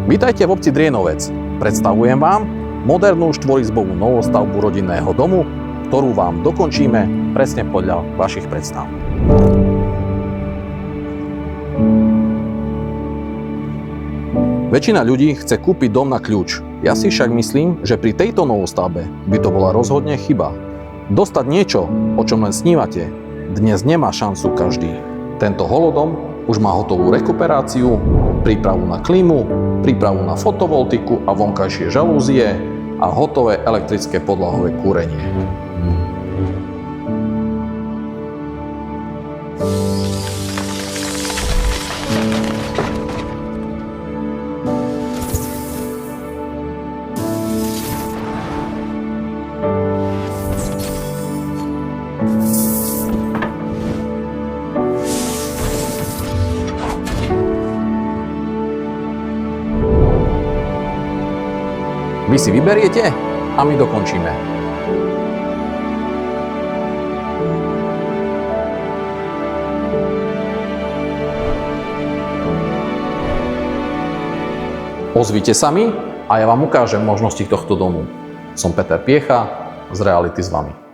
Vítajte v obci Drienovec. Predstavujem vám modernú štvorizbovú novostavbu rodinného domu, ktorú vám dokončíme presne podľa vašich predstav. Väčšina ľudí chce kúpiť dom na kľúč. Ja si však myslím, že pri tejto novostavbe by to bola rozhodne chyba. Dostať niečo, o čom len snívate, dnes nemá šancu každý. Tento holodom už má hotovú rekuperáciu, prípravu na klímu, prípravu na fotovoltiku a vonkajšie žalúzie a hotové elektrické podlahové kúrenie. Vy si vyberiete a my dokončíme. Ozvite sa mi a ja vám ukážem možnosti tohto domu. Som Peter Piecha z Reality s vami.